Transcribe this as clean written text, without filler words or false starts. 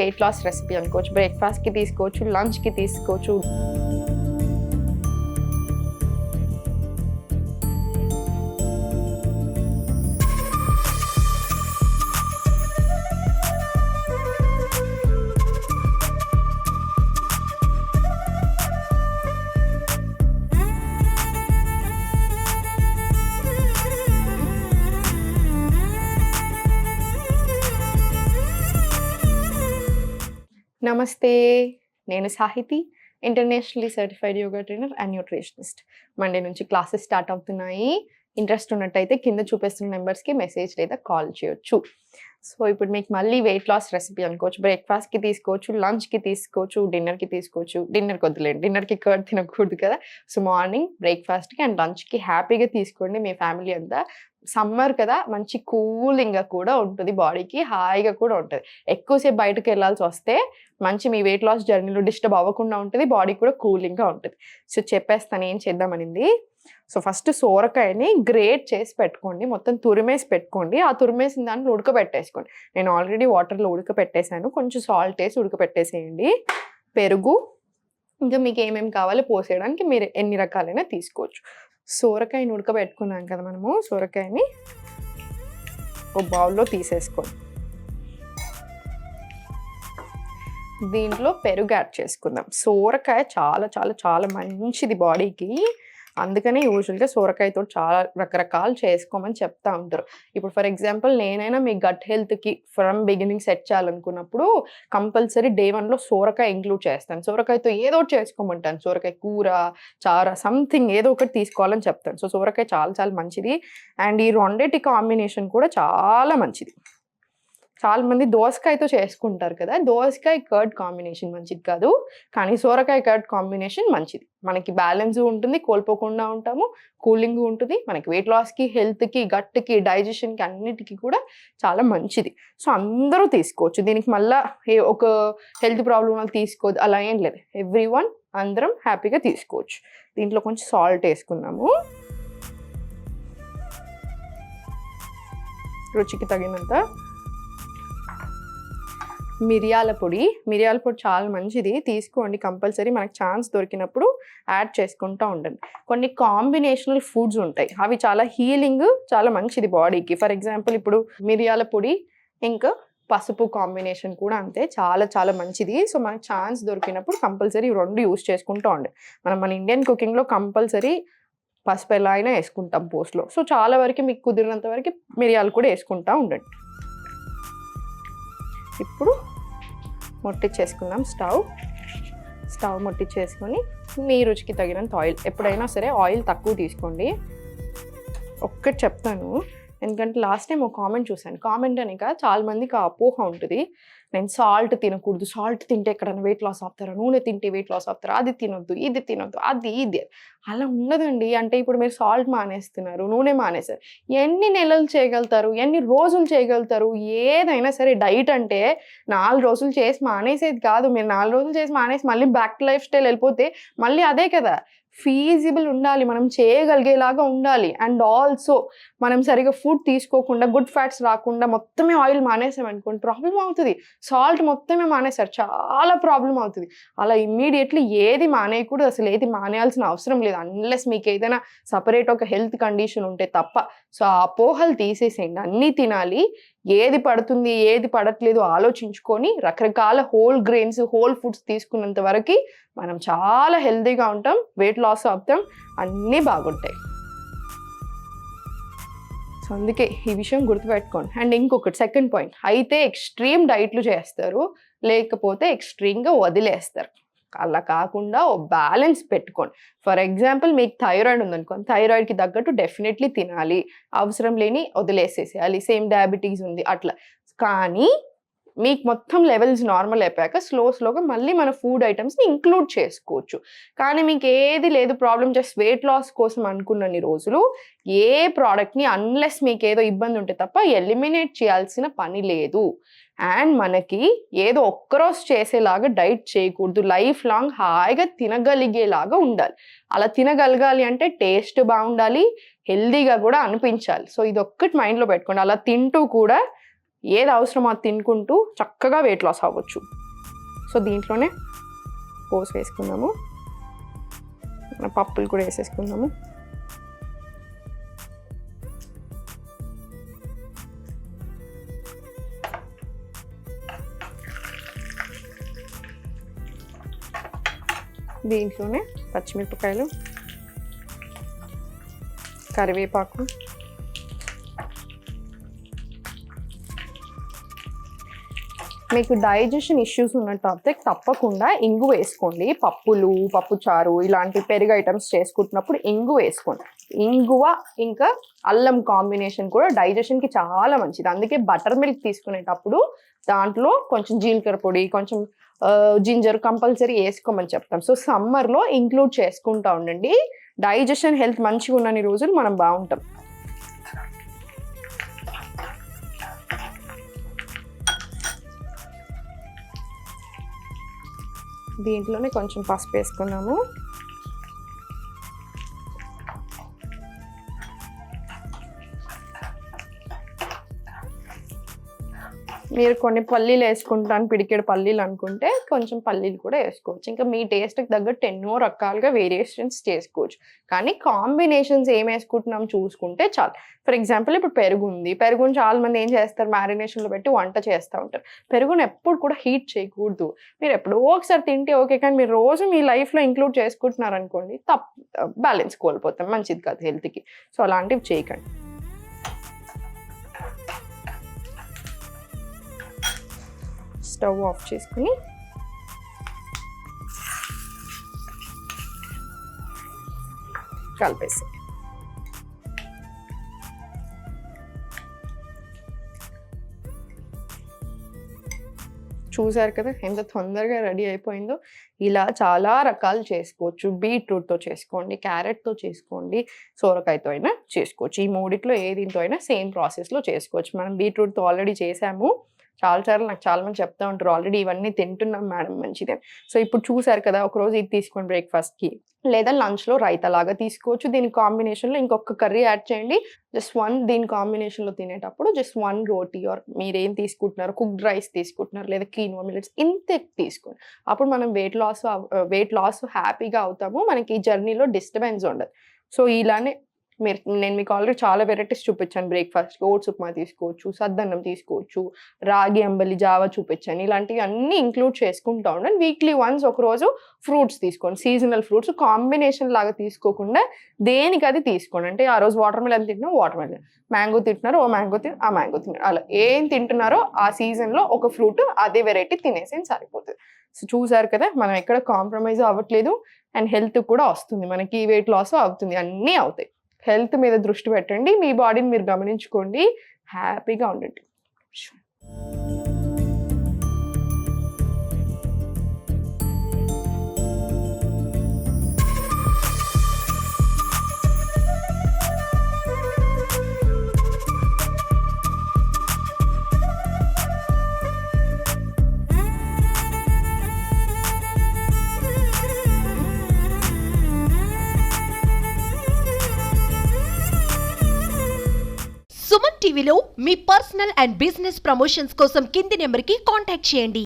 Weight loss recipe అనుకోవచ్చు, బ్రేక్ఫాస్ట్కి తీసుకోవచ్చు, లంచ్కి తీసుకోవచ్చు. నమస్తే, నేను Sahiti, internationally certified yoga trainer and nutritionist. Monday నుంచి క్లాసెస్ స్టార్ట్ అవుతున్నాయి. ఇంట్రెస్ట్ ఉన్నట్టయితే కింద చూపిస్తున్న నెంబర్స్కి మెసేజ్ లేదా కాల్ చేయొచ్చు. సో ఇప్పుడు మీకు మళ్ళీ వెయిట్ లాస్ రెసిపీ అనుకోవచ్చు, బ్రేక్ఫాస్ట్కి తీసుకోవచ్చు, లంచ్కి తీసుకోవచ్చు, డిన్నర్కి తీసుకోవచ్చు. డిన్నర్కి వద్దులేండి, డిన్నర్కి కర్డ్ తినకూడదు కదా. సో మార్నింగ్ బ్రేక్ఫాస్ట్కి అండ్ లంచ్కి హ్యాపీగా తీసుకోండి మీ ఫ్యామిలీ అంతా. సమ్మర్ కదా, మంచి కూలింగ్గా కూడా ఉంటుంది, బాడీకి హాయిగా కూడా ఉంటుంది. ఎక్కువసేపు బయటకు వెళ్ళాల్సి వస్తే మంచి మీ వెయిట్ లాస్ జర్నీలో డిస్టర్బ్ అవ్వకుండా ఉంటుంది, బాడీ కూడా కూలింగ్గా ఉంటుంది. సో చెప్పేస్తాను ఏం చేద్దామనింది. సో ఫస్ట్ సోరకాయని గ్రేట్ చేసి పెట్టుకోండి, మొత్తం తురిమేసి పెట్టుకోండి. ఆ తురిమేసిన దాన్ని ఉడకబెట్టేసుకోండి. నేను ఆల్రెడీ వాటర్లో ఉడకబెట్టేసాను, కొంచెం సాల్ట్ వేసి ఉడకబెట్టేసేయండి. పెరుగు, ఇంకా మీకు ఏమేమి కావాలో పోసేయడానికి మీరు ఎన్ని రకాలైనా తీసుకోవచ్చు. సోరకాయని ఉడకబెట్టుకున్నాం కదా మనము, సోరకాయని ఒక బౌల్లో తీసేసుకోండి. దీంట్లో పెరుగు యాడ్ చేసుకుందాం. సోరకాయ చాలా చాలా చాలా మంచిది బాడీకి, అందుకనే యూజువల్గా సోరకాయతో చాలా రకరకాలు చేసుకోమని చెప్తా ఉంటారు. ఇప్పుడు ఫర్ ఎగ్జాంపుల్ నేనైనా మీ గట్ హెల్త్కి ఫ్రమ్ బిగినింగ్ సెట్ చేయాలనుకున్నప్పుడు కంపల్సరీ డే 1లో సోరకాయ ఇంక్లూడ్ చేస్తాను. సోరకాయతో ఏదో ఒకటి చేసుకోమంటాను, సోరకాయ కూర, చార, సంథింగ్ ఏదో ఒకటి తీసుకోవాలని చెప్తాను. సో సోరకాయ చాలా చాలా మంచిది. అండ్ ఈ రెండింటి కాంబినేషన్ కూడా చాలా మంచిది. చాలా మంది దోసకాయతో చేసుకుంటారు కదా, దోసకాయ కర్డ్ కాంబినేషన్ మంచిది కాదు, కానీ సోరకాయ కర్డ్ కాంబినేషన్ మంచిది. మనకి బ్యాలెన్స్ ఉంటుంది, కోల్పోకుండా ఉంటాము, కూలింగ్ ఉంటుంది, మనకి వెయిట్ లాస్కి, హెల్త్కి, గట్కి, డైజెషన్కి అన్నిటికీ కూడా చాలా మంచిది. సో అందరూ తీసుకోవచ్చు. దీనికి మళ్ళీ ఒక హెల్త్ ప్రాబ్లం వాళ్ళు తీసుకోవద్దు అలా ఏం లేదు, ఎవ్రీవన్ అందరం హ్యాపీగా తీసుకోవచ్చు. దీంట్లో కొంచెం సాల్ట్ వేసుకున్నాము, రుచికి తగినంత. మిరియాల పొడి చాలా మంచిది, తీసుకోండి కంపల్సరీ. మనకు ఛాన్స్ దొరికినప్పుడు యాడ్ చేసుకుంటూ ఉండండి. కొన్ని కాంబినేషనల్ ఫుడ్స్ ఉంటాయి, అవి చాలా హీలింగ్, చాలా మంచిది బాడీకి. ఫర్ ఎగ్జాంపుల్ ఇప్పుడు మిరియాల పొడి ఇంకా పసుపు కాంబినేషన్ కూడా అంతే, చాలా చాలా మంచిది. సో మనకు ఛాన్స్ దొరికినప్పుడు కంపల్సరీ రెండు యూస్ చేసుకుంటూ ఉండండి. మన ఇండియన్ కుకింగ్లో కంపల్సరీ పసుపు ఎలా అయినా వేసుకుంటాం పోస్ట్లో. సో చాలా వరకు మీకు కుదిరినంత వరకు మిరియాలు కూడా వేసుకుంటూ ఉండండి. ఇప్పుడు ముట్టించేసుకుందాం స్టవ్ ముట్టించేసుకొని మీ రుచికి తగినంత ఆయిల్. ఎప్పుడైనా సరే ఆయిల్ తక్కువ తీసుకోండి. ఒక్కటి చెప్తాను, ఎందుకంటే లాస్ట్ టైం ఒక కామెంట్ చూశాను. కామెంట్ అని కాదు, చాలా మందికి ఆ అపోహ ఉంటుంది, నేను సాల్ట్ తినకూడదు, సాల్ట్ తింటే ఎక్కడైనా వెయిట్ లాస్ అవుతారా, నూనె తింటే వెయిట్ లాస్ అవుతారా, అది తినొద్దు, ఇది తినొద్దు, అది ఇది. అలా ఉండదండి. అంటే ఇప్పుడు మీరు సాల్ట్ మానేస్తున్నారు, నూనె మానేశారు, ఎన్ని నెలలు చేయగలుగుతారు, ఎన్ని రోజులు చేయగలుగుతారు? ఏదైనా సరే డైట్ అంటే 4 రోజులు చేసి మానేసేది కాదు. మీరు 4 రోజులు చేసి మానేసి మళ్ళీ బ్యాక్ టు లైఫ్ స్టైల్ వెళ్ళిపోతే మళ్ళీ అదే కదా. ఫీజిబుల్ ఉండాలి, మనం చేయగలిగేలాగా ఉండాలి. అండ్ ఆల్సో మనం సరిగా ఫుడ్ తీసుకోకుండా, గుడ్ ఫ్యాట్స్ రాకుండా మొత్తమే ఆయిల్ మానేసామనుకోండి ప్రాబ్లం అవుతుంది. సాల్ట్ మొత్తమే మానేసారు, చాలా ప్రాబ్లం అవుతుంది. అలా ఇమ్మీడియట్లీ ఏది మానేయకూడదు, అసలు ఏది మానేయాల్సిన అవసరం లేదు, అన్లెస్ మీకు ఏదైనా సపరేట్ ఒక హెల్త్ కండిషన్ ఉంటే తప్ప. సో ఆ అపోహలు తీసేసేయండి, అన్నీ తినాలి. ఏది పడుతుంది ఏది పడట్లేదు ఆలోచించుకొని రకరకాల హోల్ గ్రెయిన్స్, హోల్ ఫుడ్స్ తీసుకున్నంత వరకు మనం చాలా హెల్తీగా ఉంటాం, వెయిట్ లాస్ అవుతాం, అన్నీ బాగుంటాయి. సో అందుకే ఈ విషయం గుర్తుపెట్టుకోండి. అండ్ ఇంకొకటి సెకండ్ పాయింట్, అయితే ఎక్స్ట్రీమ్ డైట్లు చేస్తారు, లేకపోతే ఎక్స్ట్రీమ్గా వదిలేస్తారు. అలా కాకుండా ఓ బ్యాలెన్స్ పెట్టుకోండి. ఫర్ ఎగ్జాంపుల్ మీకు థైరాయిడ్ ఉందనుకోండి, థైరాయిడ్కి తగ్గట్టు డెఫినెట్లీ తినాలి, అవసరం లేని వదిలేసేసేయాలి. సేమ్ డయాబెటీస్ ఉంది అట్లా. కానీ మీకు మొత్తం లెవెల్స్ నార్మల్ అయిపోయాక స్లోగా మళ్ళీ మన ఫుడ్ ఐటమ్స్ని ఇంక్లూడ్ చేసుకోవచ్చు. కానీ మీకు ఏది లేదు, ప్రాబ్లం జస్ట్ వెయిట్ లాస్ కోసం అనుకున్నన్ని రోజులు ఏ ప్రోడక్ట్ని అన్లెస్ మీకు ఏదో ఇబ్బంది ఉంటే తప్ప ఎలిమినేట్ చేయాల్సిన పని లేదు. అండ్ మనకి ఏదో ఒక్కరోజు చేసేలాగా డైట్ చేయకూడదు, లైఫ్ లాంగ్ హాయిగా తినగలిగేలాగా ఉండాలి. అలా తినగలగాలి అంటే టేస్ట్ బాగుండాలి, హెల్దీగా కూడా అనిపించాలి. సో ఇది ఒక్కటి మైండ్లో పెట్టుకోండి. అలా తింటూ కూడా ఏది అవసరమో అది తినుకుంటూ చక్కగా వెయిట్ లాస్ అవ్వచ్చు. సో దీంట్లోనే పోసి వేసుకుందాము, మన పప్పులు కూడా వేసేసుకుందాము. దీంట్లోనే పచ్చిమిరపకాయలు, కరివేపాకు, మీకు డైజెషన్ ఇష్యూస్ ఉన్నట్టు తప్పకుండా ఇంగు వేసుకోండి. పప్పులు, పప్పుచారు ఇలాంటి పెరుగు ఐటమ్స్ చేసుకుంటున్నప్పుడు ఇంగు వేసుకోండి. ఇంగువ ఇంకా అల్లం కాంబినేషన్ కూడా డైజెషన్కి చాలా మంచిది. అందుకే బటర్ మిల్క్ తీసుకునేటప్పుడు దాంట్లో కొంచెం జీలకర్ర పొడి, కొంచెం జింజర్ కంపల్సరీ వేసుకోమని చెప్తాం. సో సమ్మర్లో ఇంక్లూడ్ చేసుకుంటా ఉండండి. డైజెషన్ హెల్త్ మంచిగా ఉన్నన్ని రోజులు మనం బాగుంటాం. దీంట్లోనే కొంచెం పసుపు వేసుకున్నాము. మీరు కొన్ని పల్లీలు వేసుకుంటాను, పిడికెడు పల్లీలు అనుకుంటే కొంచెం పల్లీలు కూడా వేసుకోవచ్చు. ఇంకా మీ టేస్ట్కి తగ్గట్టు ఎన్నో రకాలుగా వేరియేషన్స్ చేసుకోవచ్చు. కానీ కాంబినేషన్స్ ఏం వేసుకుంటున్నాం చూసుకుంటే చాలు. ఫర్ ఎగ్జాంపుల్ ఇప్పుడు పెరుగు ఉంది. పెరుగుని చాలా మంది ఏం చేస్తారు, మ్యారినేషన్లో పెట్టి వంట చేస్తూ ఉంటారు. పెరుగుని ఎప్పుడు కూడా హీట్ చేయకూడదు. మీరు ఎప్పుడో ఒకసారి తింటే ఓకే, కానీ మీరు రోజు మీ లైఫ్లో ఇంక్లూడ్ చేసుకుంటున్నారు అనుకోండి, బ్యాలెన్స్ కోల్పోతాం, మంచిది కాదు హెల్త్కి. సో అలాంటివి చేయకండి. స్టవ్ ఆఫ్ చేసుకుని కలిపేసి చూసారు కదా ఎంత తొందరగా రెడీ అయిపోయిందో. ఇలా చాలా రకాలు చేసుకోవచ్చు. బీట్రూట్తో చేసుకోండి, క్యారెట్తో చేసుకోండి, సోరకాయతో అయినా చేసుకోవచ్చు. ఈ మూడిట్లో ఏదింతో అయినా సేమ్ ప్రాసెస్లో చేసుకోవచ్చు. మనం బీట్రూట్తో ఆల్రెడీ చేసాము చాలాసార్లు. నాకు చాలా మంది చెప్తా ఉంటారు ఆల్రెడీ ఇవన్నీ తింటున్నాం మేడం మంచిదే. సో ఇప్పుడు చూసారు కదా, ఒకరోజు ఇది తీసుకోండి బ్రేక్ఫాస్ట్కి, లేదా లంచ్లో రైతా లాగా తీసుకోవచ్చు. దీని కాంబినేషన్లో ఇంకొక కర్రీ యాడ్ చేయండి. జస్ట్ దీని కాంబినేషన్లో తినేటప్పుడు జస్ట్ 1 రోటీ ఆర్ మీరేం తీసుకుంటున్నారు, కుక్డ్ రైస్ తీసుకుంటున్నారు లేదా కీనోవా మిల్లెట్స్ ఇంత తీసుకోండి. అప్పుడు మనం వెయిట్ లాస్ హ్యాపీగా అవుతాము. మనకి ఈ జర్నీలో డిస్టర్బెన్స్ ఉండదు. సో ఇలానే నేను మీకు ఆల్రెడీ చాలా వెరైటీస్ చూపించాను. బ్రేక్ఫాస్ట్కి ఓట్స్ ఉప్మా తీసుకోవచ్చు, సద్దన్నం తీసుకోవచ్చు, రాగి అంబలి జావా చూపించాను. ఇలాంటివి అన్నీ ఇంక్లూడ్ చేసుకుంటూ ఉండండి. వీక్లీ వన్స్ ఒకరోజు ఫ్రూట్స్ తీసుకోండి, సీజనల్ ఫ్రూట్స్. కాంబినేషన్ లాగా తీసుకోకుండా దేనికి అది తీసుకోండి. అంటే ఆ రోజు వాటర్ మిలన్ తింటున్నా వాటర్ మిలన్, మ్యాంగో తింటున్నారో ఓ మ్యాంగో ఆ మ్యాంగో తిన్నారు. అలా ఏం తింటున్నారో ఆ సీజన్లో ఒక ఫ్రూట్ అదే వెరైటీ తినేసి సరిపోతుంది. సో చూసారు కదా, మనం ఎక్కడ కాంప్రమైజ్ అవ్వట్లేదు అండ్ హెల్త్ కూడా వస్తుంది, మనకి వెయిట్ లాస్ అవుతుంది, అన్నీ అవుతాయి. హెల్త్ మీద దృష్టి పెట్టండి, మీ బాడీని మీరు గమనించుకోండి, హ్యాపీగా ఉండండి. సుమన్ టీవీలో మీ పర్సనల్ అండ్ బిజినెస్ ప్రమోషన్స్ కోసం కింది నెంబర్కి కాంటాక్ట్ చేయండి.